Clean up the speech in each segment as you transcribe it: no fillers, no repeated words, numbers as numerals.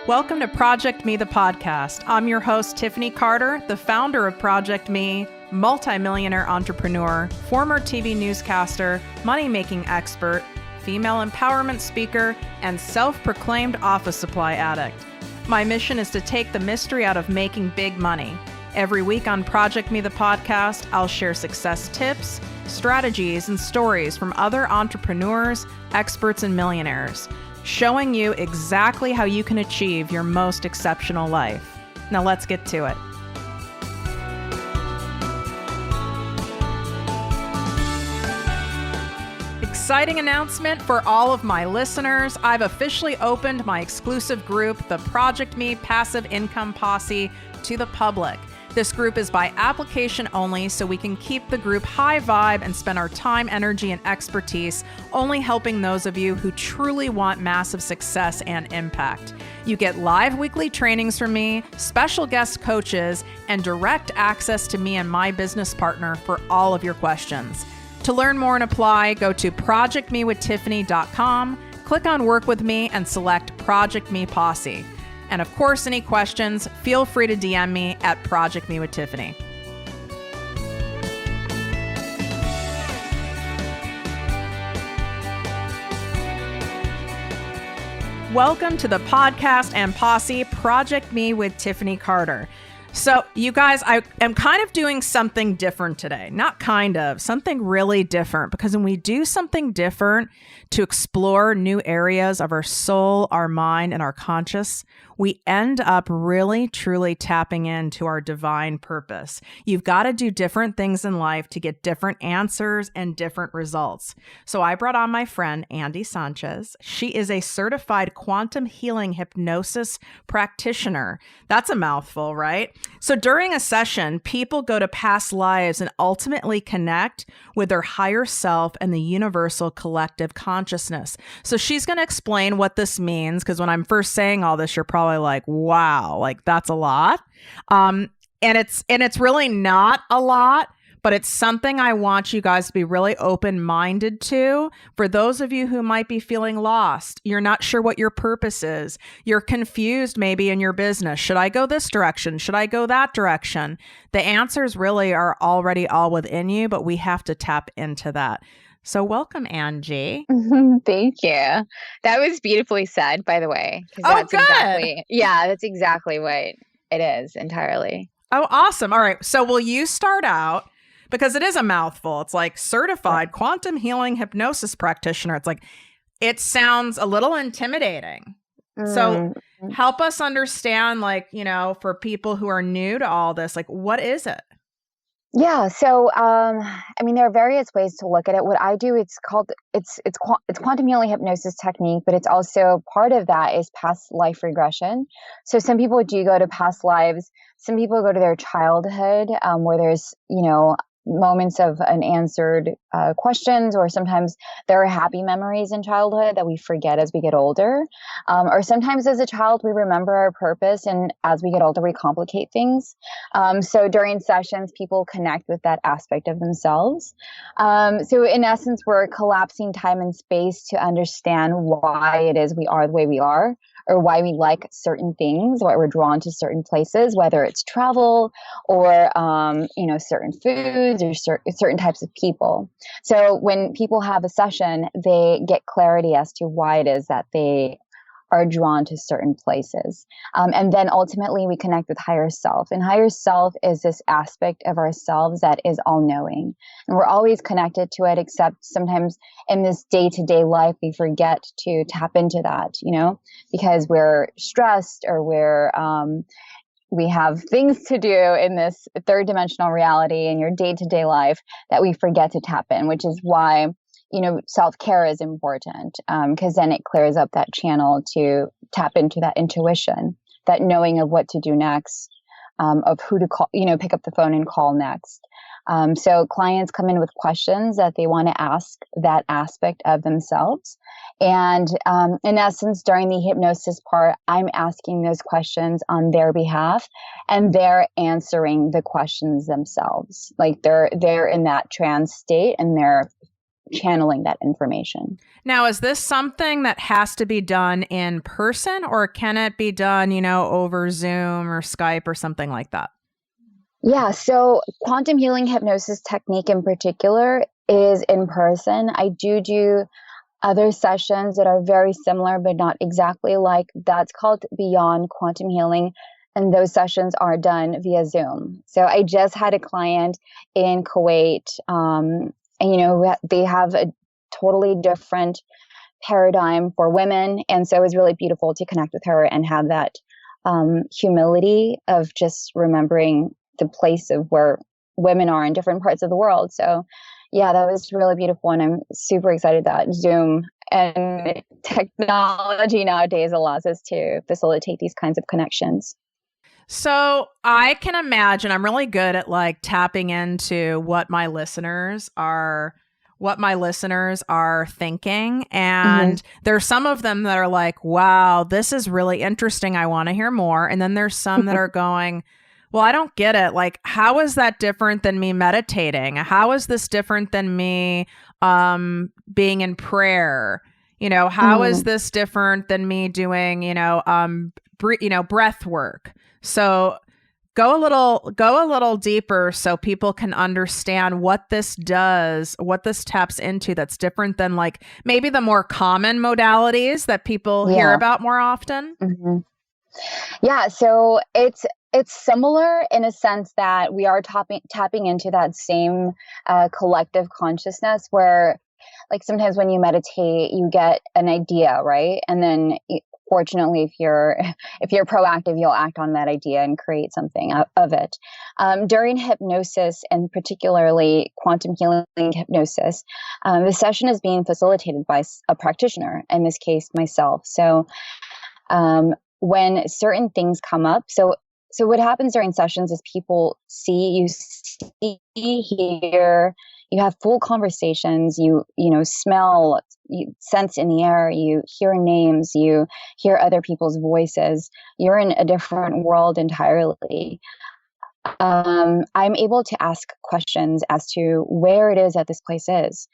Welcome to ProjectME, the podcast. I'm your host, Tiffany Carter, the founder of ProjectME, multimillionaire entrepreneur, former TV newscaster, money-making expert, female empowerment speaker, and self-proclaimed office supply addict. My mission is to take the mystery out of making big money. Every week on ProjectME, the podcast, I'll share success tips, strategies, and stories from other entrepreneurs, experts, and millionaires, showing you exactly how you can achieve your most exceptional life. Now let's get to it. Exciting announcement for all of my listeners. I've officially opened my exclusive group, the ProjectME Passive Income Posse, to the public. This group is by application only, so we can keep the group high vibe and spend our time, energy, and expertise only helping those of you who truly want massive success and impact. You get live weekly trainings from me, special guest coaches, and direct access to me and my business partner for all of your questions. To learn more and apply, go to projectmewithtiffany.com, click on Work With Me, and select ProjectME Posse. And of course, any questions, feel free to DM me at ProjectMeWithTiffany. Welcome to the podcast and posse, ProjectME with Tiffany Carter. So you guys, I am kind of doing something different today. Not kind of, something really different. Because when we do something different to explore new areas of our soul, our mind, and our conscious, we end up really, truly tapping into our divine purpose. You've got to do different things in life to get different answers and different results. So I brought on my friend, Angie Sanchez. She is a certified quantum healing hypnosis practitioner. That's a mouthful, right? So during a session, people go to past lives and ultimately connect with their higher self and the universal collective consciousness. So she's going to explain what this means, because when I'm first saying all this, you're probably like, wow, like that's a lot. And it's really not a lot, but it's something I want you guys to be really open-minded to. For those of you who might be feeling lost, you're not sure what your purpose is, you're confused maybe in your business. Should I go this direction? Should I go that direction? The answers really are already all within you, but we have to tap into that. So welcome, Angie. Thank you. That was beautifully said, by the way. Oh, good. That's exactly what it is entirely. Oh, awesome. All right. So will you start out? Because it is a mouthful. It's like certified quantum healing hypnosis practitioner. It's like, it sounds a little intimidating. So help us understand, like, you know, for people who are new to all this, like, what is it? Yeah. So, there are various ways to look at it. What I do, it's quantum healing hypnosis technique, but it's also part of that is past life regression. So some people do go to past lives. Some people go to their childhood, where there's, moments of unanswered questions, or sometimes there are happy memories in childhood that we forget as we get older. Or sometimes as a child, we remember our purpose, and as we get older, we complicate things. So during sessions, people connect with that aspect of themselves. So in essence, we're collapsing time and space to understand why it is we are the way we are, or why we like certain things, why we're drawn to certain places, whether it's travel or, certain foods or certain types of people. So when people have a session, they get clarity as to why it is that they are drawn to certain places. And then ultimately we connect with higher self. And higher self is this aspect of ourselves that is all-knowing. And we're always connected to it, except sometimes in this day-to-day life, we forget to tap into that, because we're stressed, or we have things to do in this third dimensional reality in your day-to-day life that we forget to tap in, which is why self-care is important, because then it clears up that channel to tap into that intuition, that knowing of what to do next, of who to call, pick up the phone and call next. So clients come in with questions that they want to ask that aspect of themselves. And in essence, during the hypnosis part, I'm asking those questions on their behalf, and they're answering the questions themselves. Like they're in that trance state, and they're channeling that information. Now, is this something that has to be done in person, or can it be done, over Zoom or Skype or something like that? Yeah, so quantum healing hypnosis technique in particular is in person. I do other sessions that are very similar, but not exactly like. That's called Beyond Quantum Healing. And those sessions are done via Zoom. So I just had a client in Kuwait, and, they have a totally different paradigm for women. And so it was really beautiful to connect with her and have that humility of just remembering the place of where women are in different parts of the world. So yeah, that was really beautiful. And I'm super excited that Zoom and technology nowadays allows us to facilitate these kinds of connections. So I can imagine I'm really good at like tapping into what my listeners are thinking. And there's some of them that are like, wow, this is really interesting. I want to hear more. And then there's some that are going, well, I don't get it. Like, how is that different than me meditating? How is this different than me being in prayer? How is this different than me doing, breath work? So go a little deeper so people can understand what this does, what this taps into that's different than like maybe the more common modalities that people hear about more often. Yeah, so it's similar in a sense that we are tapping into that same collective consciousness where, like, sometimes when you meditate, you get an idea, right? And then fortunately, if you're proactive, you'll act on that idea and create something of it. During hypnosis, and particularly quantum healing hypnosis, the session is being facilitated by a practitioner, in this case, myself. So when certain things come up, so what happens during sessions is people hear, you have full conversations, you smell, you sense in the air, you hear names, you hear other people's voices. You're in a different world entirely. I'm able to ask questions as to where it is that this place is.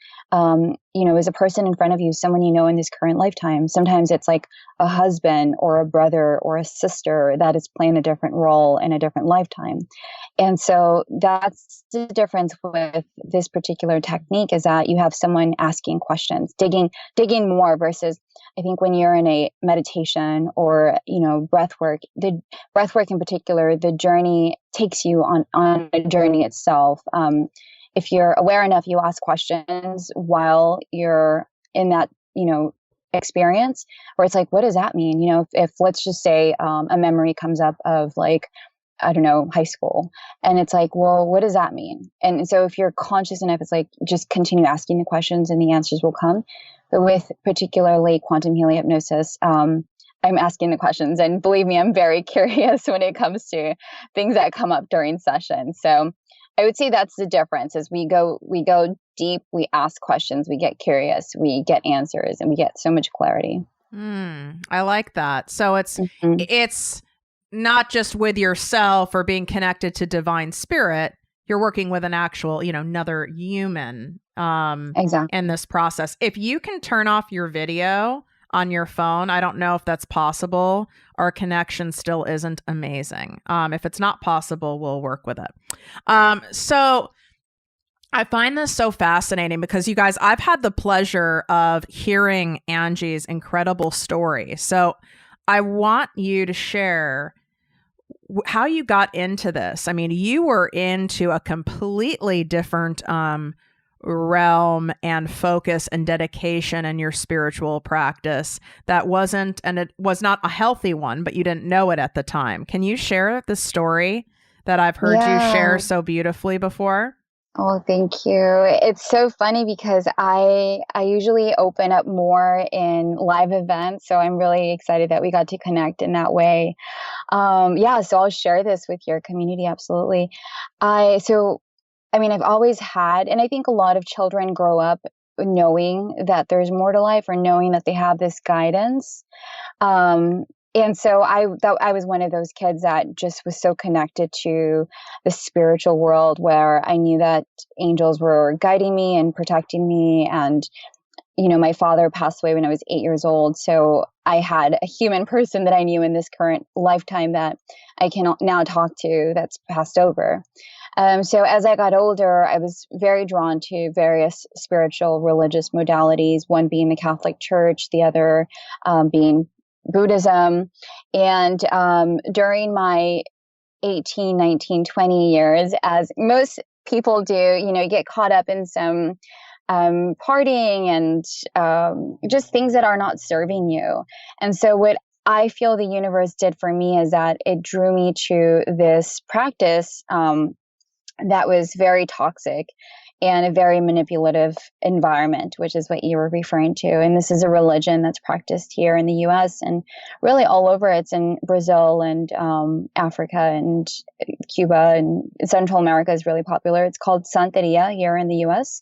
Is a person in front of you someone you know in this current lifetime? Sometimes it's like a husband or a brother or a sister that is playing a different role in a different lifetime. And so that's the difference with this particular technique, is that you have someone asking questions, digging more, versus I think when you're in a meditation or, breath work, the breath work in particular, the journey takes you on a journey itself. If you're aware enough, you ask questions while you're in that, experience, where it's like, what does that mean? If let's just say a memory comes up of, like, I don't know, high school. And it's like, well, what does that mean? And so if you're conscious enough, it's like, just continue asking the questions and the answers will come. But with particularly quantum healing hypnosis, I'm asking the questions, and believe me, I'm very curious when it comes to things that come up during sessions. So I would say that's the difference, is we go deep, we ask questions, we get curious, we get answers, and we get so much clarity. I like that. So it's not just with yourself or being connected to divine spirit. You're working with an actual, another human Exactly. in this process. If you can turn off your video on your phone, I don't know if that's possible. Our connection still isn't amazing. If it's not possible, we'll work with it. So I find this so fascinating because, you guys, I've had the pleasure of hearing Angie's incredible story. So I want you to share how you got into this. I mean, you were into a completely different realm and focus and dedication in your spiritual practice that wasn't, and it was not a healthy one, but you didn't know it at the time. Can you share the story that I've heard you share so beautifully before? Oh, thank you. It's so funny because I usually open up more in live events, so I'm really excited that we got to connect in that way. So I'll share this with your community. Absolutely. I've always had, and I think a lot of children grow up knowing that there's more to life, or knowing that they have this guidance. and so I was one of those kids that just was so connected to the spiritual world, where I knew that angels were guiding me and protecting me. And my father passed away when I was 8 years old. So I had a human person that I knew in this current lifetime that I can now talk to that's passed over. So as I got older, I was very drawn to various spiritual religious modalities, one being the Catholic Church, the other being Buddhism. And during my 18, 19, 20 years, as most people do, you get caught up in some partying and just things that are not serving you. And so what I feel the universe did for me is that it drew me to this practice that was very toxic and a very manipulative environment, which is what you were referring to. And this is a religion that's practiced here in the US and really all over. It's in Brazil and Africa and Cuba, and Central America is really popular. It's called Santeria here in the US.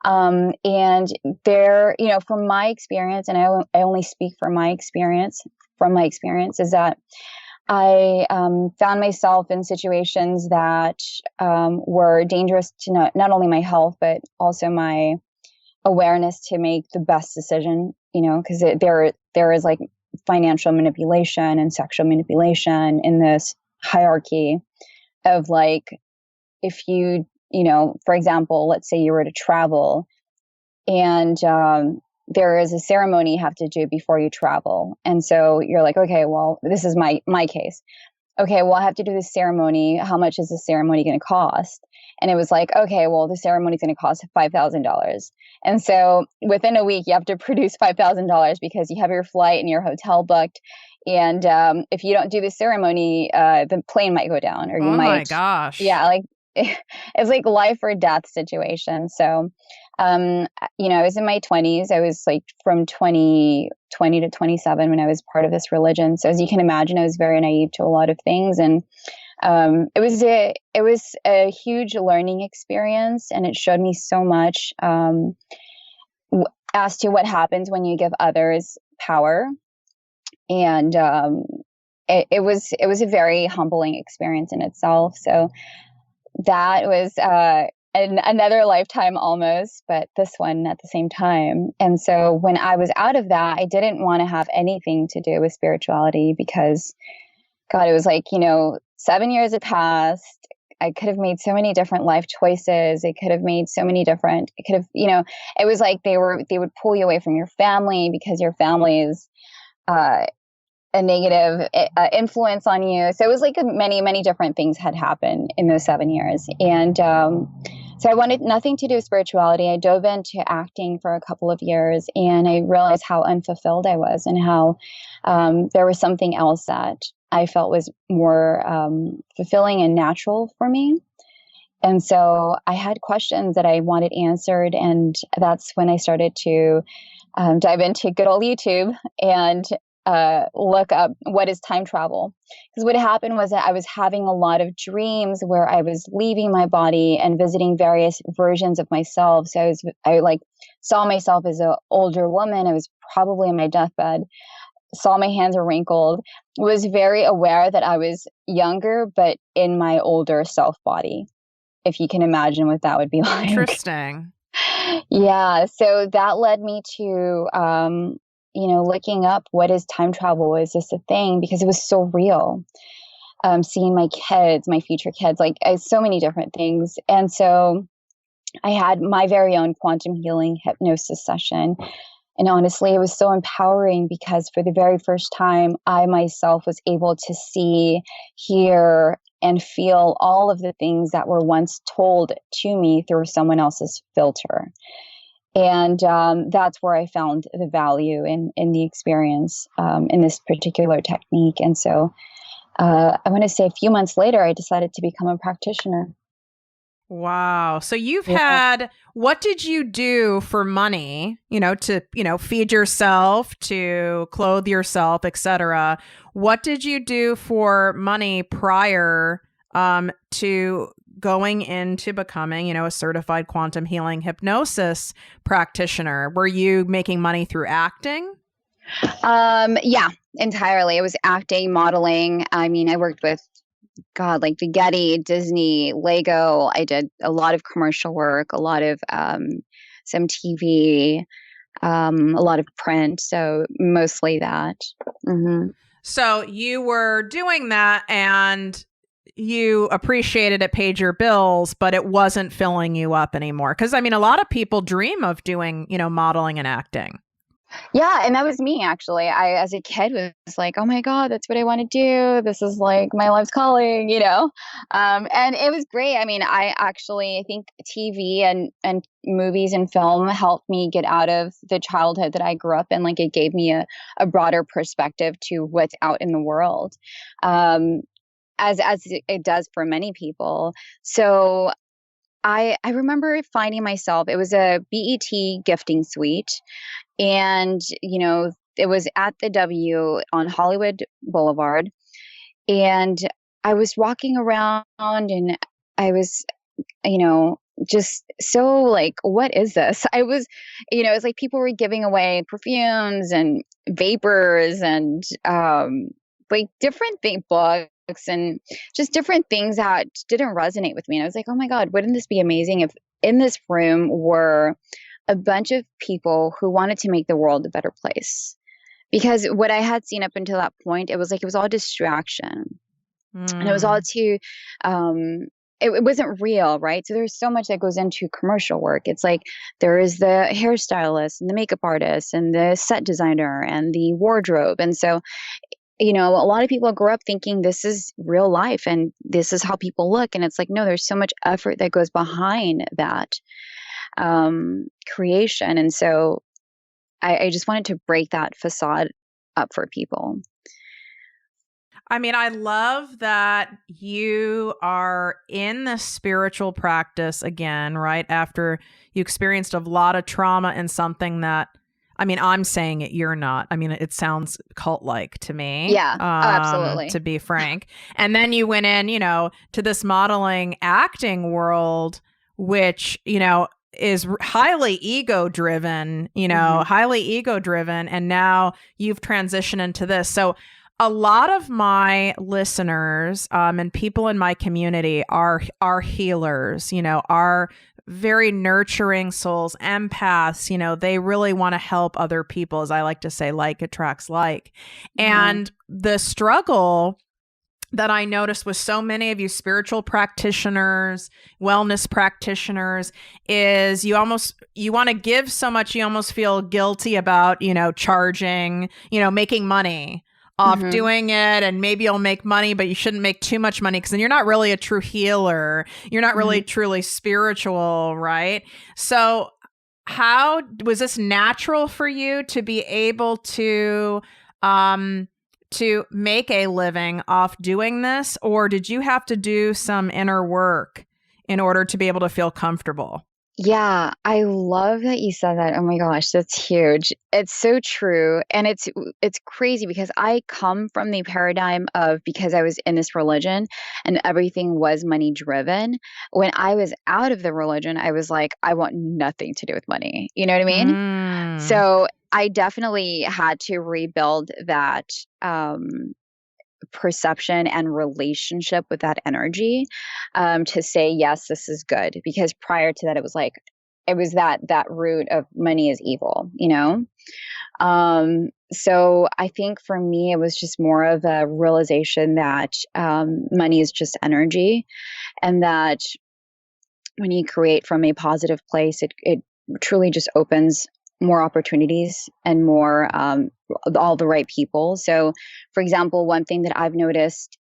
And there, from my experience, and I only speak from my experience, is that I found myself in situations that were dangerous to not only my health, but also my awareness to make the best decision, because there is like financial manipulation and sexual manipulation in this hierarchy of like, if you, for example, let's say you were to travel and there is a ceremony you have to do before you travel. And so you're like, okay, well, this is my case. Okay, well, I have to do this ceremony. How much is the ceremony going to cost? And it was like, okay, well, the ceremony is going to cost $5,000. And so within a week, you have to produce $5,000 because you have your flight and your hotel booked. And if you don't do the ceremony, the plane might go down, or you might. Oh my gosh. Yeah, like it's like life or death situation. So, I was in my 20s. I was like from 20 to 27 when I was part of this religion. So as you can imagine, I was very naive to a lot of things. And it was a huge learning experience, and it showed me so much as to what happens when you give others power. And it was a very humbling experience in itself. So that was another lifetime almost, but this one at the same time. And so when I was out of that, I didn't want to have anything to do with spirituality because, God, it was like, 7 years had passed. I could have made so many different life choices. It was like they would pull you away from your family because your family is a negative influence on you. So it was like many, many different things had happened in those 7 years. And so I wanted nothing to do with spirituality. I dove into acting for a couple of years, and I realized how unfulfilled I was and how there was something else that I felt was more fulfilling and natural for me. And so I had questions that I wanted answered. And that's when I started to dive into good old YouTube and look up what is time travel. Because what happened was that I was having a lot of dreams where I was leaving my body and visiting various versions of myself. So I saw myself as an older woman. I was probably on my deathbed, saw my hands were wrinkled, was very aware that I was younger, but in my older self body, if you can imagine what that would be like. Interesting. Yeah. So that led me to, looking up what is time travel? Is this a thing? Because it was so real. Seeing my kids, my future kids, so many different things. And so I had my very own quantum healing hypnosis session. And honestly, it was so empowering because for the very first time, I myself was able to see, hear, and feel all of the things that were once told to me through someone else's filter. And that's where I found the value in the experience in this particular technique. And so I want to say a few months later, I decided to become a practitioner. Wow. So you've had, what did you do for money, to, feed yourself, to clothe yourself, etc. What did you do for money prior to going into becoming, a certified quantum healing hypnosis practitioner? Were you making money through acting? Yeah, entirely. It was acting, modeling. I mean, I worked with God, like the Getty, Disney, Lego. I did a lot of commercial work, a lot of some TV, a lot of print. So mostly that. Mm-hmm. So you were doing that and you appreciated it, paid your bills, but it wasn't filling you up anymore. Because I mean, a lot of people dream of doing, modeling and acting. Yeah, and that was me actually. I, as a kid, was like, "Oh my God, that's what I want to do. This is like my life's calling," And it was great. I mean, I think TV and movies and film helped me get out of the childhood that I grew up in. Like, it gave me a broader perspective to what's out in the world, um, as it does for many people. So I remember finding myself. It was a BET gifting suite, and it was at the W on Hollywood Boulevard, and I was walking around, and I was just so like, what is this? I was, it's like people were giving away perfumes and vapors and like different books and just different things that didn't resonate with me. And I was like, oh my God, wouldn't this be amazing if in this room were a bunch of people who wanted to make the world a better place? Because what I had seen up until that point, it was all distraction. And it was all too it wasn't real, right? So there's so much that goes into commercial work. It's like there is the hairstylist and the makeup artist and the set designer and the wardrobe. And so, a lot of people grow up thinking this is real life and this is how people look. And it's like, no, there's so much effort that goes behind that creation. And so I just wanted to break that facade up for people. I mean, I love that you are in the spiritual practice again, right? After you experienced a lot of trauma in something that, I mean, I'm saying it, you're not. I mean, it sounds cult-like to me. Yeah, absolutely. To be frank. And then you went in, to this modeling acting world, which, is highly ego driven, highly ego driven. And now you've transitioned into this. So a lot of my listeners and people in my community are healers, are very nurturing souls, empaths. They really want to help other people. As I like to say, like attracts like. And the struggle that I noticed with so many of you spiritual practitioners, wellness practitioners, is you want to give so much, you almost feel guilty about, charging, making money off doing it, and maybe you'll make money, but you shouldn't make too much money because then you're not really a true healer. You're not really truly spiritual, right? So how was this natural for you to be able to make a living off doing this, or did you have to do some inner work in order to be able to feel comfortable? Yeah, I love that you said that. Oh my gosh, that's huge. It's so true. And it's crazy because I come from the paradigm of, because I was in this religion and everything was money driven. When I was out of the religion, I was like, I want nothing to do with money. You know what I mean? So I definitely had to rebuild that perception and relationship with that energy, to say, yes, this is good. Because prior to that, it was that root of money is evil, so I think for me, it was just more of a realization that money is just energy, and that when you create from a positive place, it truly just opens more opportunities and more all the right people. So, for example, one thing that I've noticed,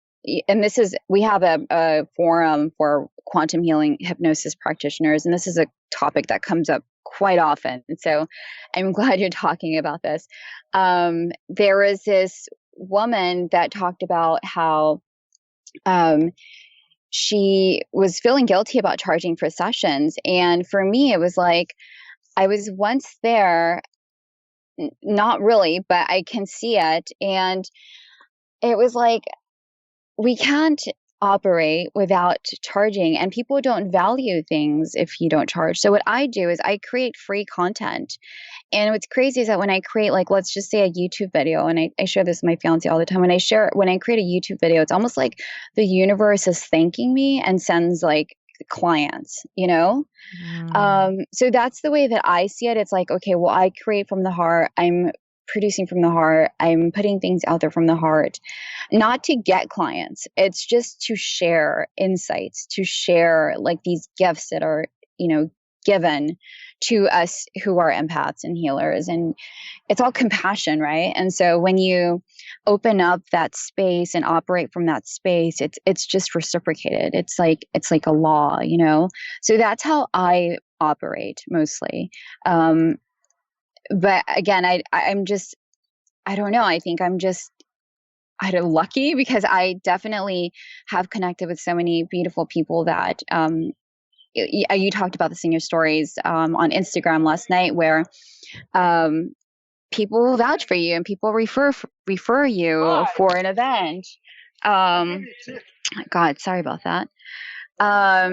and we have a forum for quantum healing hypnosis practitioners, and this is a topic that comes up quite often. And so I'm glad you're talking about this. There was this woman that talked about how she was feeling guilty about charging for sessions. And for me, it was like, I was once there, not really, but I can see it. And it was like, we can't operate without charging, and people don't value things if you don't charge. So what I do is I create free content. And what's crazy is that when I create, like, let's just say a YouTube video, and I share this with my fiance all the time. When I create a YouTube video, it's almost like the universe is thanking me and sends like clients, you know? So that's the way that I see it. It's like, okay, well, I create from the heart. I'm producing from the heart. I'm putting things out there from the heart, not to get clients. It's just to share insights, to share like these gifts that are, given to us who are empaths and healers. And it's all compassion, right? And so when you open up that space and operate from that space, it's just reciprocated. It's like a law, So that's how I operate mostly. But again, I'm just, I don't know. I think I'm just lucky because I definitely have connected with so many beautiful people that you talked about this in your stories on Instagram last night, where people will vouch for you and people refer you for an event. God, sorry about that.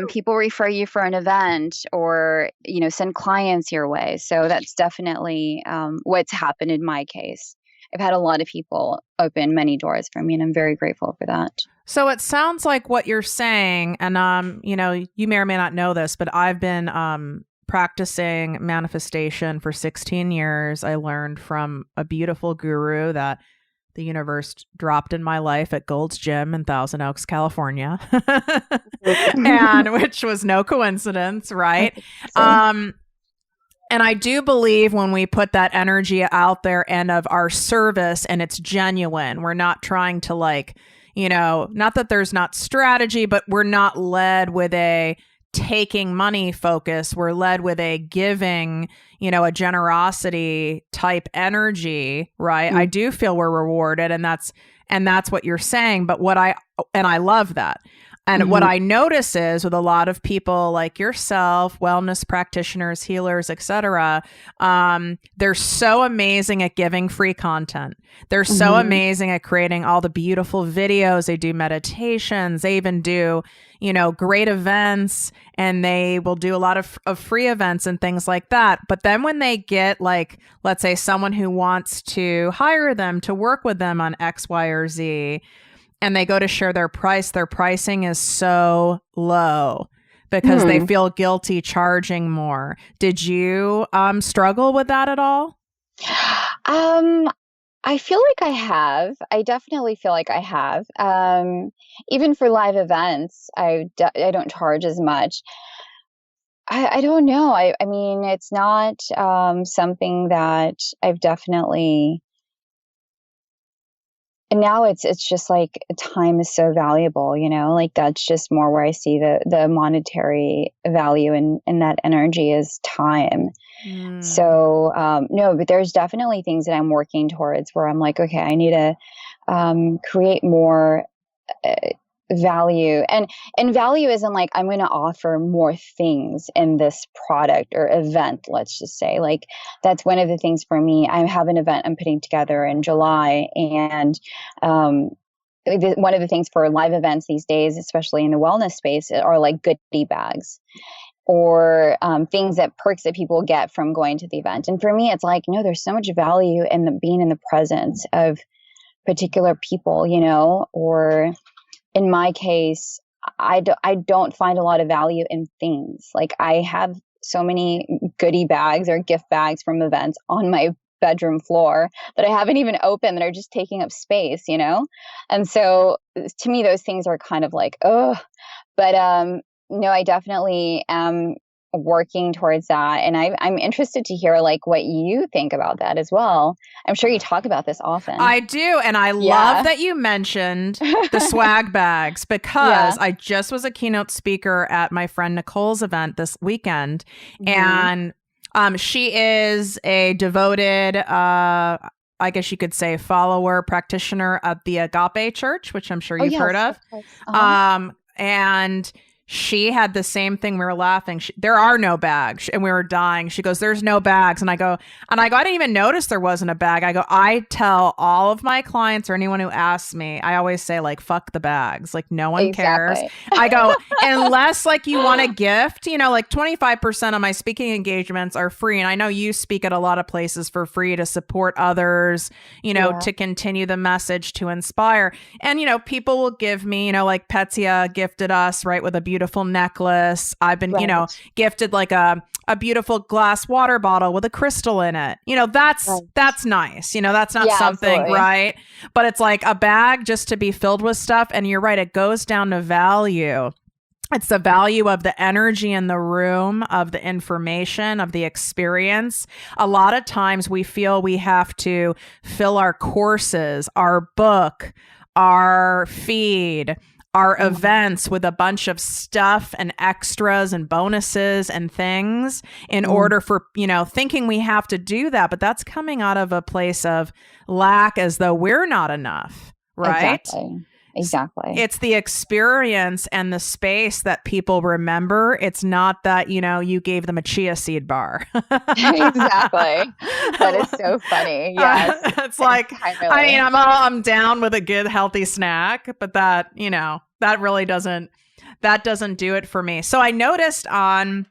People refer you for an event or, send clients your way. So that's definitely what's happened in my case. I've had a lot of people open many doors for me, and I'm very grateful for that. So it sounds like what you're saying, and you may or may not know this, but I've been practicing manifestation for 16 years. I learned from a beautiful guru that the universe dropped in my life at Gold's Gym in Thousand Oaks, California, and which was no coincidence, right? And I do believe when we put that energy out there and of our service and it's genuine, we're not trying to not that there's not strategy, but we're not led with a taking money focus. We're led with a giving, a generosity type energy, right? Mm-hmm. I do feel we're rewarded, and that's what you're saying. But I love that. And what I notice is with a lot of people like yourself, wellness practitioners, healers, etc., they're so amazing at giving free content. They're so amazing at creating all the beautiful videos. They do meditations. They even do, great events, and they will do a lot of free events and things like that. But then when they get let's say someone who wants to hire them to work with them on X, Y, or Z, and they go to share their pricing is so low because they feel guilty charging more. Did you struggle with that at all? I feel like I have. I definitely feel like I have. Even for live events, I don't charge as much. I don't know. I mean, it's not something that I've definitely... And now it's just like time is so valuable, that's just more where I see the monetary value in that energy is time. So, no, but there's definitely things that I'm working towards where I'm like, okay, I need to create more value. And value isn't like I'm going to offer more things in this product or event, let's just say. Like, that's one of the things for me. I have an event I'm putting together in July, and one of the things for live events these days, especially in the wellness space, are like goodie bags or perks that people get from going to the event. And for me, it's like, no, there's so much value in being in the presence of particular people, or in my case, I don't find a lot of value in things. Like, I have so many goodie bags or gift bags from events on my bedroom floor that I haven't even opened, that are just taking up space, And so to me, those things are kind of like, oh, but no, I definitely am working towards that. And I'm interested to hear what you think about that as well. I'm sure you talk about this often. I do. And I love that you mentioned the swag bags, because I just was a keynote speaker at my friend Nicole's event this weekend. And she is a devoted, I guess you could say, follower, practitioner of the Agape Church, which I'm sure you've heard of. And she had the same thing. We were laughing. There are no bags. And we were dying. She goes, there's no bags. And I go, I didn't even notice there wasn't a bag. I go, I tell all of my clients or anyone who asks me, I always say like, fuck the bags. Like no one cares. I go, unless like you want a gift, you know, like 25% of my speaking engagements are free. And I know you speak at a lot of places for free to support others, you know, to continue the message, to inspire. And, you know, people will give me, you know, like Petsia gifted us, right, with a beautiful necklace. I've been, you know, gifted like a beautiful glass water bottle with a crystal in it. You know, that's nice. You know, that's not something, absolutely. Right? But it's like a bag just to be filled with stuff. And you're right, it goes down to value. It's the value of the energy in the room, of the information, of the experience. A lot of times we feel we have to fill our courses, our book, our feed, our events with a bunch of stuff and extras and bonuses and things in order for, you know, thinking we have to do that. But that's coming out of a place of lack, as though we're not enough, right? Exactly. It's the experience and the space that people remember. It's not that, you know, you gave them a chia seed bar. Exactly. That is so funny. Yes. It's like, I mean, I'm down with a good, healthy snack, but that, you know, that really doesn't do it for me. So I noticed on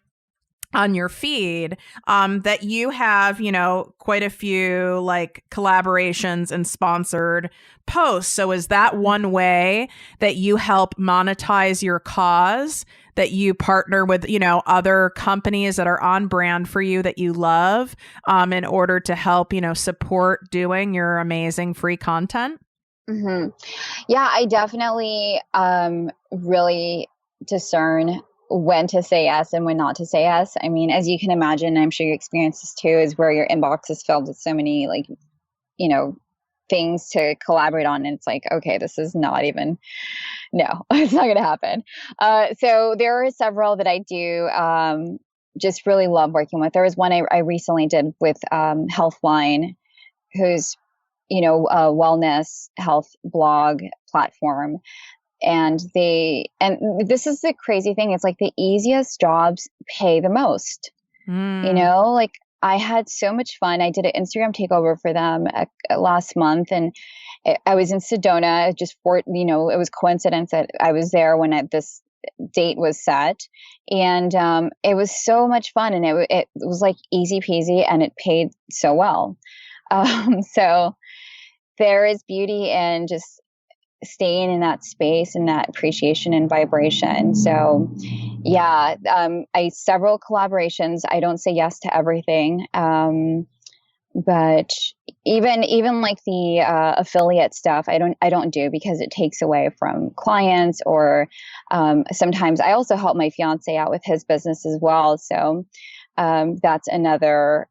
your feed that you have, you know, quite a few like collaborations and sponsored posts. So is that one way that you help monetize your cause, that you partner with, you know, other companies that are on brand for you that you love in order to help, you know, support doing your amazing free content? Mm-hmm. Yeah, I definitely really discern when to say yes and when not to say yes. I mean, as you can imagine, I'm sure you experience this too, is where your inbox is filled with so many, like, you know, things to collaborate on. And it's like, okay, this is not even, no, it's not going to happen. So there are several that I do just really love working with. There was one I recently did with Healthline, who's, you know, a wellness health blog platform. And this is the crazy thing. It's like the easiest jobs pay the most, you know, like I had so much fun. I did an Instagram takeover for them last month, and I was in Sedona just for, you know, it was coincidence that I was there when this date was set, and it was so much fun, and it was like easy peasy, and it paid so well. So there is beauty in just staying in that space and that appreciation and vibration. So yeah, several collaborations. I don't say yes to everything. But even like the affiliate stuff, I don't do, because it takes away from clients, or sometimes I also help my fiance out with his business as well. So that's another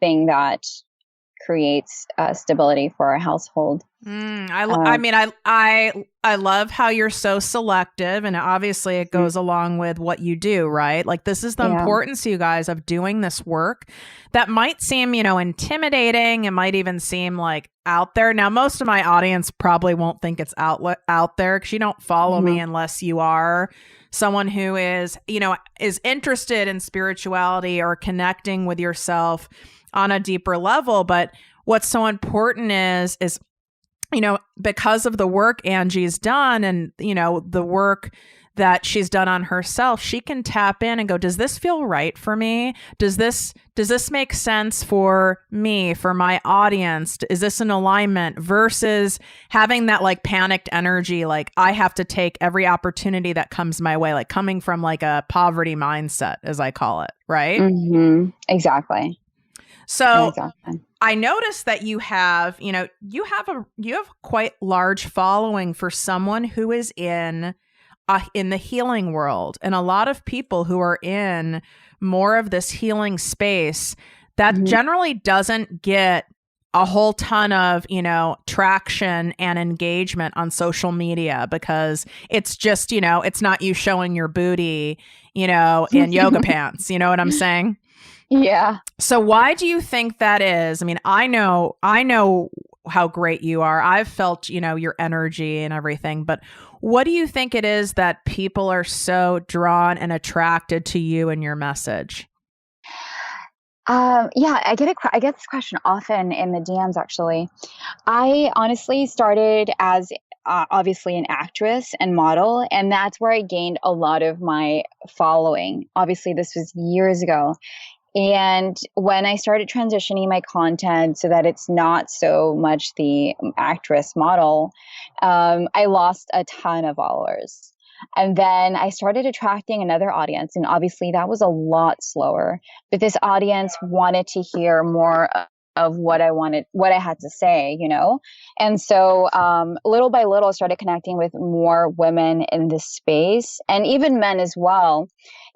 thing that creates stability for our household. I mean, I love how you're so selective, and obviously it goes along with what you do, right? Like this is the importance, you guys, of doing this work that might seem, you know, intimidating. It might even seem like out there. Now, most of my audience probably won't think it's out there, because you don't follow me unless you are someone who is, you know, is interested in spirituality or connecting with yourself on a deeper level. But what's so important is, you know, because of the work Angie's done, and, you know, the work that she's done on herself, she can tap in and go, does this feel right for me? Does this make sense for me, for my audience? Is this an alignment? Versus having that like panicked energy, like I have to take every opportunity that comes my way, like coming from like a poverty mindset, as I call it, right? Mm-hmm. Exactly. So I noticed that you have quite large following for someone who is in the healing world, and a lot of people who are in more of this healing space that generally doesn't get a whole ton of, you know, traction and engagement on social media, because it's just, you know, it's not you showing your booty, you know, in yoga pants. You know what I'm saying? Yeah. So why do you think that is? I mean, I know how great you are. I've felt, your energy and everything, but what do you think it is that people are so drawn and attracted to you and your message? Yeah, I get this question often in the DMs, actually. I honestly started as obviously an actress and model, and that's where I gained a lot of my following. Obviously, this was years ago. And when I started transitioning my content so that it's not so much the actress model, I lost a ton of followers. And then I started attracting another audience. And obviously, that was a lot slower. But this audience wanted to hear more of what I had to say, And so little by little, I started connecting with more women in this space and even men as well.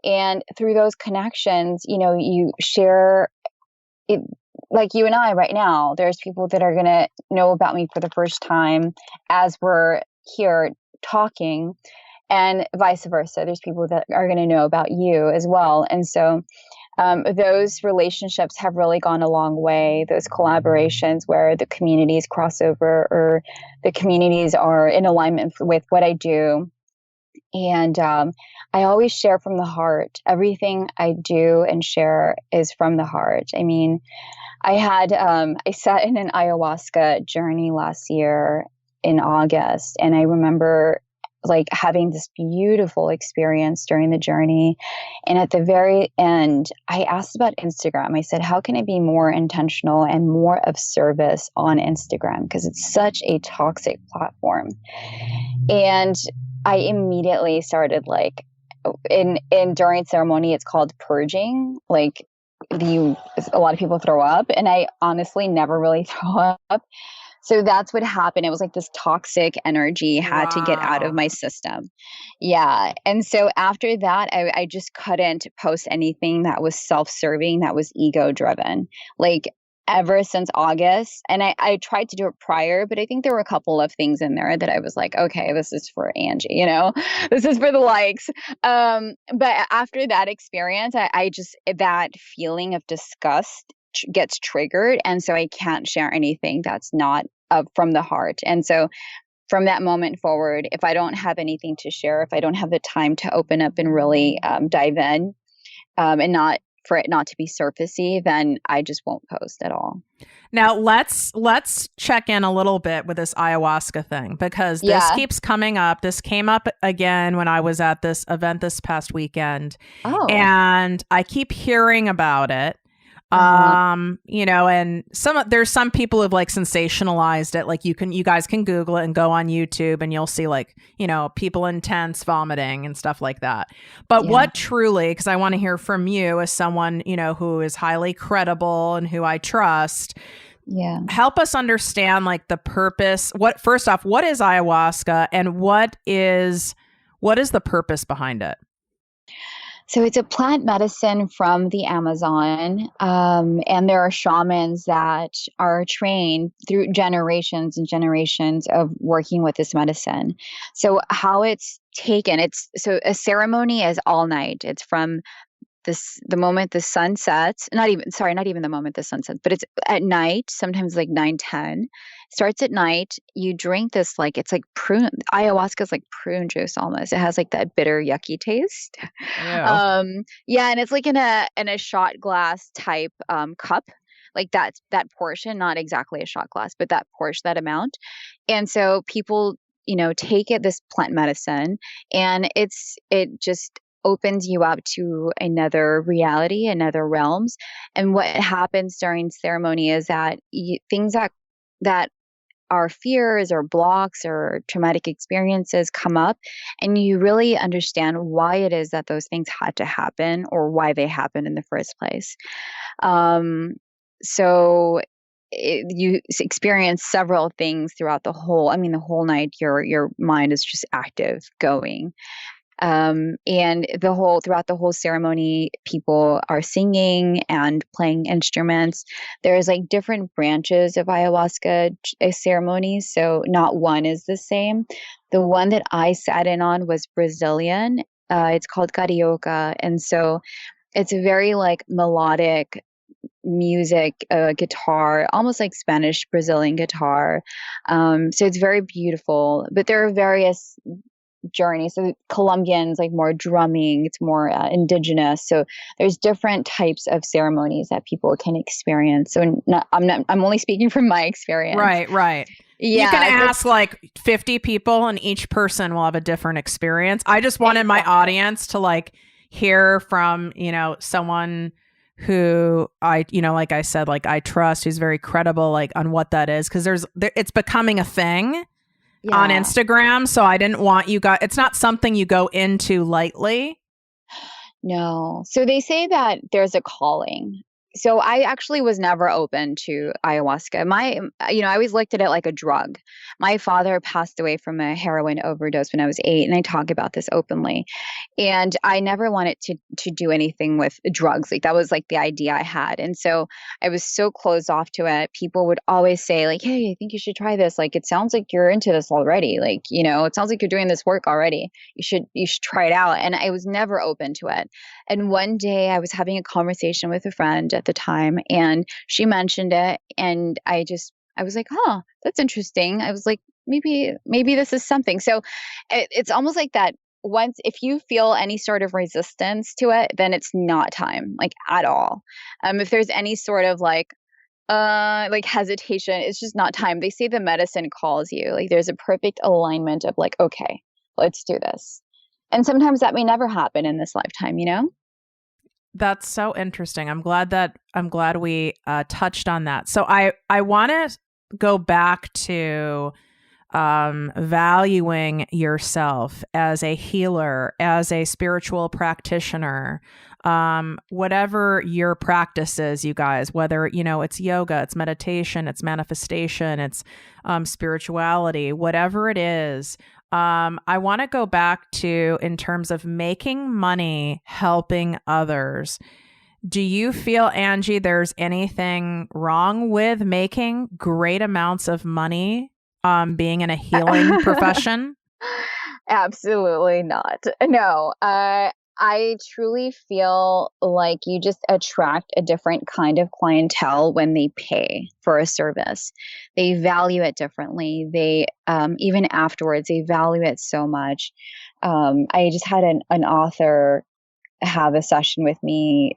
And through those connections, you share it, like you and I right now. There's people that are going to know about me for the first time as we're here talking, and vice versa. There's people that are going to know about you as well. And so those relationships have really gone a long way. Those collaborations where the communities cross over or the communities are in alignment with what I do. And I always share from the heart. Everything I do and share is from the heart. I mean, I sat in an ayahuasca journey last year in August, and I remember like having this beautiful experience during the journey. And at the very end, I asked about Instagram. I said, how can I be more intentional and more of service on Instagram? Because it's such a toxic platform. And I immediately started like during ceremony, it's called purging. Like a lot of people throw up, and I honestly never really throw up. So that's what happened. It was like this toxic energy had to get out of my system. Yeah. And so after that, I just couldn't post anything that was self-serving, that was ego-driven. Like ever since August. And I tried to do it prior, but I think there were a couple of things in there that I was like, okay, this is for Angie, this is for the likes. But after that experience, I just, that feeling of disgust gets triggered. And so I can't share anything that's not from the heart. And so from that moment forward, if I don't have anything to share, if I don't have the time to open up and really dive in and not for it not to be surfacey, then I just won't post at all. Now let's check in a little bit with this ayahuasca thing, because this keeps coming up. This came up again when I was at this event this past weekend. And I keep hearing about it. And there's some people who've like sensationalized it. Like you guys can Google it and go on YouTube and you'll see like, people in tents vomiting and stuff like that. But what truly, because I want to hear from you as someone, who is highly credible and who I trust. Yeah. Help us understand like the purpose. First off, what is ayahuasca and what is the purpose behind it? So it's a plant medicine from the Amazon, and there are shamans that are trained through generations and generations of working with this medicine. So how it's taken, so a ceremony is all night. It's from the moment the sun sets, not even the moment the sun sets, but it's at night, sometimes like 9-10. Starts at night. You drink this, like, it's like prune, ayahuasca is like prune juice almost. It has like that bitter, yucky taste. Yeah. And it's like in a shot glass type cup. Like that portion, not exactly a shot glass, but that portion, that amount. And so people, take this plant medicine, and it just opens you up to another reality, another realms. And what happens during ceremony is that things that are fears or blocks or traumatic experiences come up, and you really understand why it is that those things had to happen or why they happened in the first place. You experience several things throughout the whole night. Your mind is just active, going. And throughout the whole ceremony, people are singing and playing instruments. There's like different branches of ayahuasca ceremonies, so not one is the same. The one that I sat in on was Brazilian. It's called carioca, and so it's a very like melodic music, guitar, almost like Spanish Brazilian guitar. So it's very beautiful. But there are various journeys. So Colombians like more drumming. It's more indigenous. So there's different types of ceremonies that people can experience. So I'm only speaking from my experience. Right, right. Yeah, you can ask like 50 people and each person will have a different experience. I just wanted my audience to like hear from, someone who like I said, like I trust, who's very credible, like on what that is. Cause it's becoming a thing on Instagram. So I didn't want you guys, it's not something you go into lightly. No. So they say that there's a calling. So I actually was never open to ayahuasca. I always looked at it like a drug. My father passed away from a heroin overdose when I was 8, and I talk about this openly. And I never wanted to do anything with drugs. Like that was like the idea I had. And so I was so closed off to it. People would always say like, "Hey, I think you should try this. Like it sounds like you're into this already. Like, it sounds like you're doing this work already. You should try it out." And I was never open to it. And one day I was having a conversation with a friend at the time, and she mentioned it, and I was like, "Huh, that's interesting." I was like, maybe this is something. So it's almost like that. Once, if you feel any sort of resistance to it, then it's not time, like at all. If there's any sort of like hesitation, it's just not time. They say the medicine calls you. Like there's a perfect alignment of like, okay, let's do this. And sometimes that may never happen in this lifetime, That's so interesting. I'm glad we touched on that. So I want to go back to valuing yourself as a healer, as a spiritual practitioner, whatever your practice is, you guys, whether, it's yoga, it's meditation, it's manifestation, it's spirituality, whatever it is. I want to go back to, in terms of making money, helping others. Do you feel, Angie, there's anything wrong with making great amounts of money, being in a healing profession? Absolutely not. No, I truly feel like you just attract a different kind of clientele when they pay for a service. They value it differently. They, even afterwards, they value it so much. I just had an author have a session with me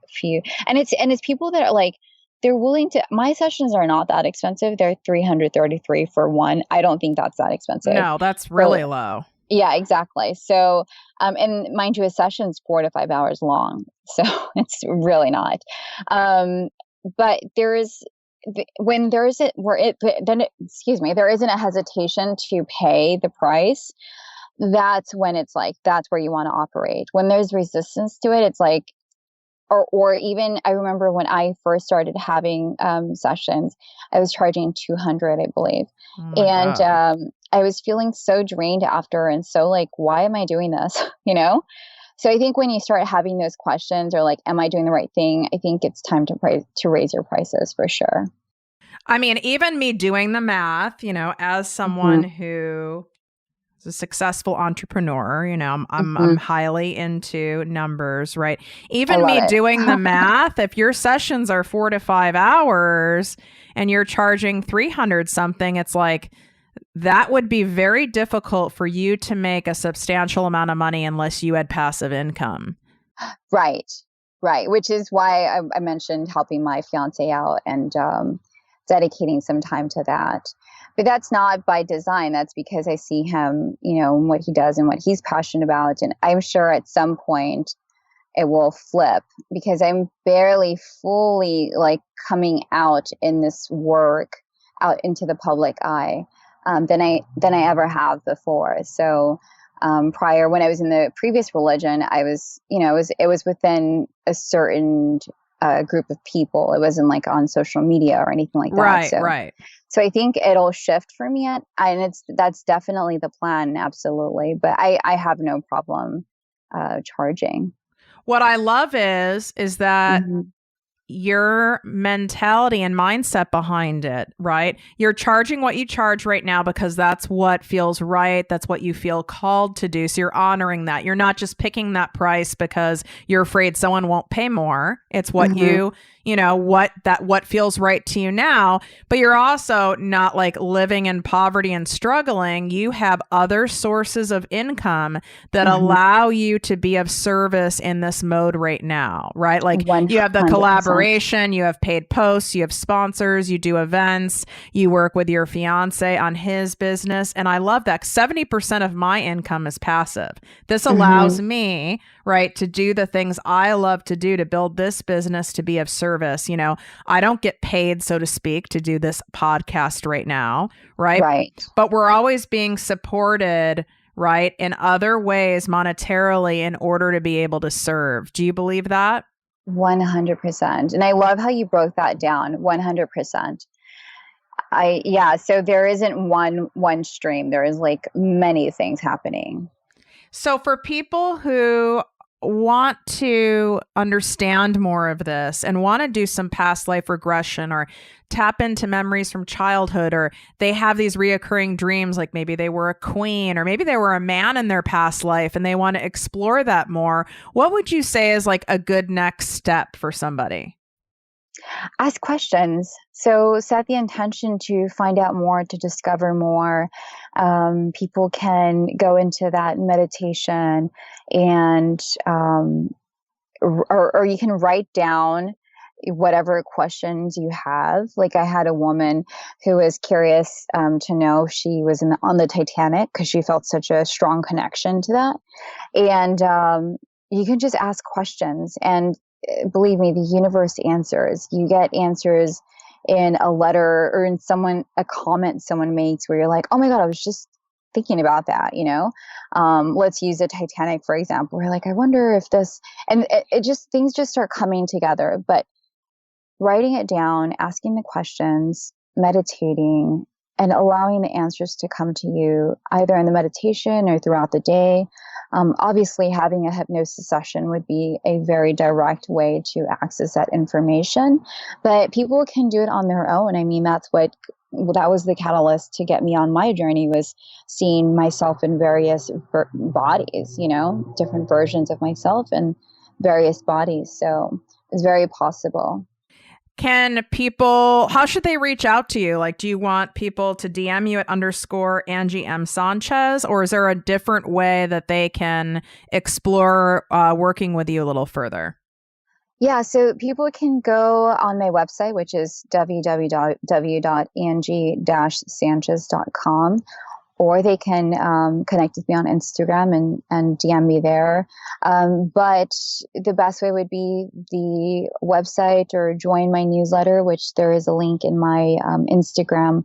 and it's people that are like, they're willing to, my sessions are not that expensive. They're $333 for one. I don't think that's that expensive. No, that's really low. Yeah, exactly. So, and mind you, a session's 4 to 5 hours long. So it's really not. But there isn't a hesitation to pay the price. That's when it's like, that's where you want to operate. When there's resistance to it, it's like, or even I remember when I first started having sessions, I was charging $200, I believe. And I was feeling so drained after, and so like, why am I doing this? So I think when you start having those questions, or like, am I doing the right thing? I think it's time to raise your prices for sure. I mean, even me doing the math, as someone who a successful entrepreneur, I'm highly into numbers, right? Even me doing the math, if your sessions are 4 to 5 hours and you're charging 300 something, it's like, that would be very difficult for you to make a substantial amount of money unless you had passive income. Right. Which is why I mentioned helping my fiance out and dedicating some time to that. But that's not by design. That's because I see him, what he does and what he's passionate about. And I'm sure at some point it will flip, because I'm barely fully like coming out in this work out into the public eye than I ever have before. So prior, when I was in the previous religion, I was, it was within a certain group of people. It wasn't like on social media or anything like that. Right. So I think it'll shift for me, and that's definitely the plan, absolutely. But I have no problem charging. What I love is that your mentality and mindset behind it, right? You're charging what you charge right now because that's what feels right. That's what you feel called to do. So you're honoring that. You're not just picking that price because you're afraid someone won't pay more. It's what you know, what feels right to you now, but you're also not like living in poverty and struggling. You have other sources of income that allow you to be of service in this mode right now, right? Like 100%. you have the collaboration, you have paid posts, you have sponsors, you do events, you work with your fiance on his business. And I love that. 70% of my income is passive. This allows me, right, to do the things I love to do, to build this business, to be of service. You know, I don't get paid, so to speak, to do this podcast right now, right? Right. But we're always being supported, right, in other ways monetarily in order to be able to serve. Do you believe that? 100%. And I love how you broke that down. 100%. So there isn't one stream. There is like many things happening. So for people who want to understand more of this and want to do some past life regression or tap into memories from childhood, or they have these reoccurring dreams, like maybe they were a queen or maybe they were a man in their past life and they want to explore that more, what would you say is like a good next step for somebody? Ask questions. So set the intention to find out more, to discover more. People can go into that meditation and, or you can write down whatever questions you have. Like I had a woman who was curious to know if she was on the Titanic because she felt such a strong connection to that. And you can just ask questions, and believe me, the universe answers. You get answers in a letter or in a comment someone makes where you're like, oh my God, I was just thinking about that, you know? Let's use the Titanic, for example. We're like, I wonder if this, and things just start coming together. But writing it down, asking the questions, meditating, and allowing the answers to come to you either in the meditation or throughout the day. Obviously, having a hypnosis session would be a very direct way to access that information, but people can do it on their own. I mean, that was the catalyst to get me on my journey, was seeing myself in various bodies, you know, different versions of myself in various bodies. So it's very possible. How should they reach out to you? Like, do you want people to DM you at _Angie M. Sanchez, or is there a different way that they can explore working with you a little further? Yeah, so people can go on my website, which is www.angie-sanchez.com, or they can connect with me on Instagram and DM me there. But the best way would be the website, or join my newsletter, which there is a link in my Instagram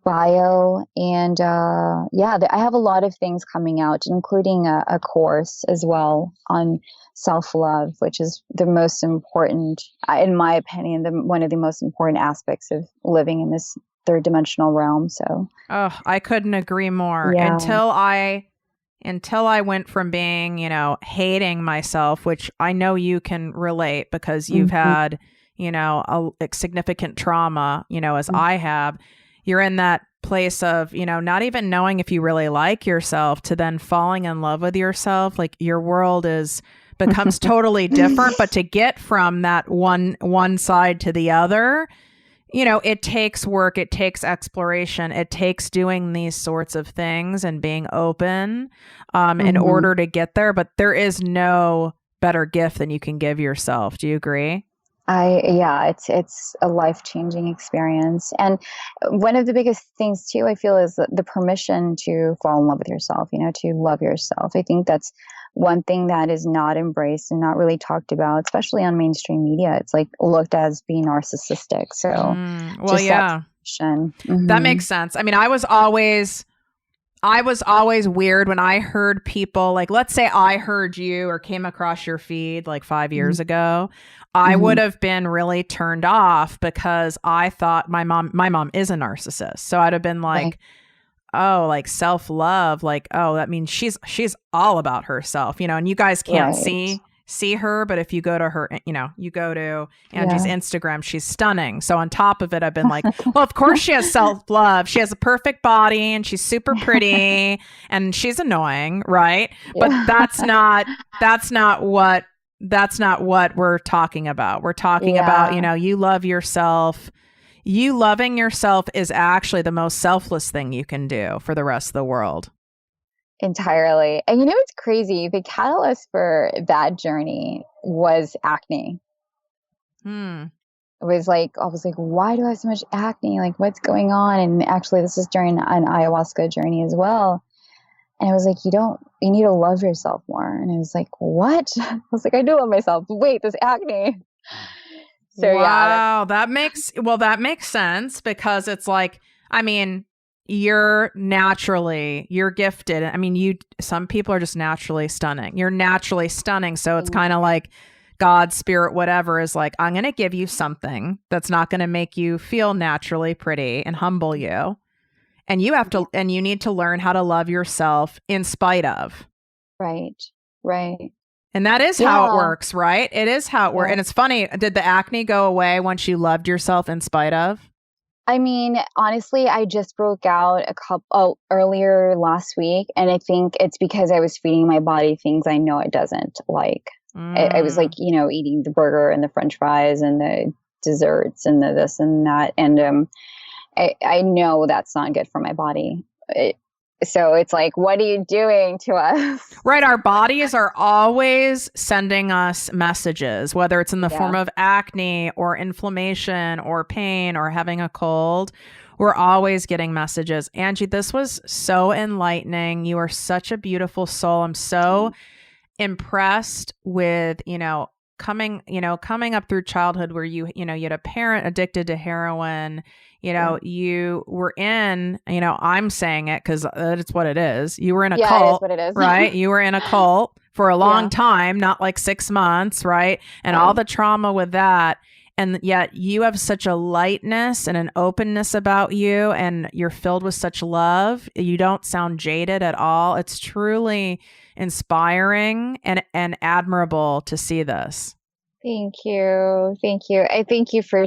bio. And I have a lot of things coming out, including a course as well on self-love, which is the most important, in my opinion, one of the most important aspects of living in this third dimensional realm. So I couldn't agree more. Yeah. Until I went from being, you know, hating myself, which I know you can relate because you've had, you know, a significant trauma, you know, as I have. You're in that place of, you know, not even knowing if you really like yourself, to then falling in love with yourself. Like your world becomes totally different. But to get from that one side to the other, you know, it takes work, it takes exploration, it takes doing these sorts of things and being open in order to get there. But there is no better gift than you can give yourself. Do you agree? It's a life-changing experience. And one of the biggest things too, I feel, is the permission to fall in love with yourself, you know, to love yourself. I think that's one thing that is not embraced and not really talked about, especially on mainstream media. It's like looked as being narcissistic. So that makes sense. I mean, I was always weird when I heard people, like, let's say I heard you or came across your feed like 5 years ago. I would have been really turned off because I thought my mom is a narcissist. So I'd have been like, oh, like self-love, like, oh, that means she's all about herself, you know, and you guys can't see see her, but if you go to her, you go to Angie's Instagram, she's stunning. So on top of it, I've been like, well, of course she has self-love. She has a perfect body and she's super pretty and she's annoying, right? But that's not what we're talking about. We're talking about, you love yourself. You loving yourself is actually the most selfless thing you can do for the rest of the world. Entirely. And it's crazy. The catalyst for that journey was acne. It was like, I was like, why do I have so much acne? Like, what's going on? And actually, this is during an ayahuasca journey as well. And I was like, you need to love yourself more. And I was like, what? I was like, I do love myself. But wait, this acne. So wow, that makes sense, because it's like, I mean, you're gifted. I mean, some people are just naturally stunning. You're naturally stunning. So it's kind of like God, spirit, whatever is like, I'm going to give you something that's not going to make you feel naturally pretty and humble you. And you have to, and you need to learn how to love yourself in spite of. Right. And that is how it works, right? It is how it works. And it's funny. Did the acne go away once you loved yourself in spite of? I mean, honestly, I just broke out earlier last week. And I think it's because I was feeding my body things I know it doesn't like. I was like, eating the burger and the French fries and the desserts and the this and that. And I know that's not good for my body. So it's like, what are you doing to us? Right. Our bodies are always sending us messages, whether it's in the form of acne or inflammation or pain or having a cold. We're always getting messages. Angie, this was so enlightening. You are such a beautiful soul. I'm so impressed with, coming up through childhood where you had a parent addicted to heroin. You were in, I'm saying it because it's what it is. You were in a cult. It is what it is. Right? You were in a cult for a long time, not like 6 months, right? And all the trauma with that. And yet you have such a lightness and an openness about you, and you're filled with such love. You don't sound jaded at all. It's truly inspiring and admirable to see this. Thank you. I thank you for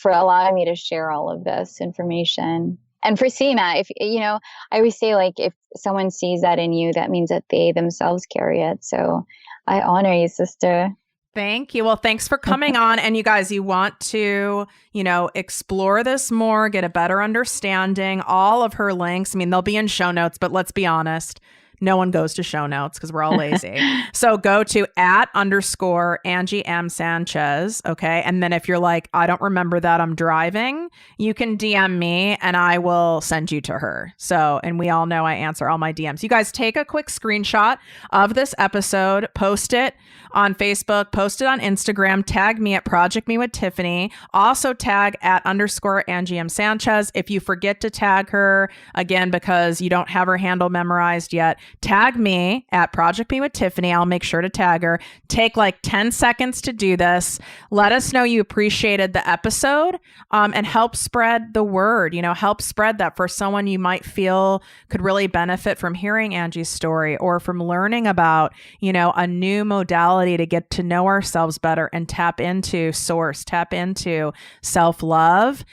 allowing me to share all of this information, and for seeing that. If I always say, like, if someone sees that in you, that means that they themselves carry it. So I honor you, sister. Thank you. Well, thanks for coming on. And you guys, you want to, explore this more, get a better understanding. All of her links, I mean, they'll be in show notes, but let's be honest. No one goes to show notes because we're all lazy. So go to @_Angie M. Sanchez. Okay. And then if you're like, I don't remember that, I'm driving, you can DM me and I will send you to her. So, and we all know I answer all my DMs. You guys take a quick screenshot of this episode, post it on Facebook, post it on Instagram, tag me at ProjectME with Tiffany. Also tag @_Angie M. Sanchez. If you forget to tag her, again, because you don't have her handle memorized yet, tag me at ProjectME with Tiffany. I'll make sure to tag her. Take like 10 seconds to do this. Let us know you appreciated the episode, and help spread the word. Help spread that for someone you might feel could really benefit from hearing Angie's story, or from learning about, a new modality to get to know ourselves better and tap into source, tap into self-love.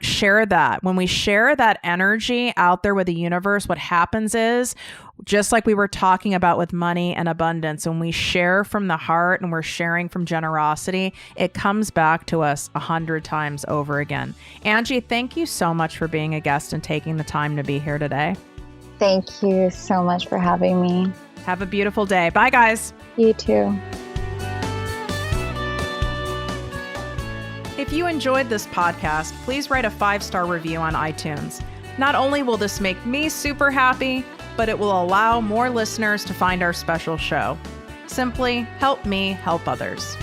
Share that. When we share that energy out there with the universe, what happens is, just like we were talking about with money and abundance, when we share from the heart and we're sharing from generosity, it comes back to us 100 times over again. Angie, thank you so much for being a guest and taking the time to be here today. Thank you so much for having me. Have a beautiful day. Bye, guys. You too. If you enjoyed this podcast, please write a 5-star review on iTunes. Not only will this make me super happy, but it will allow more listeners to find our special show. Simply help me help others.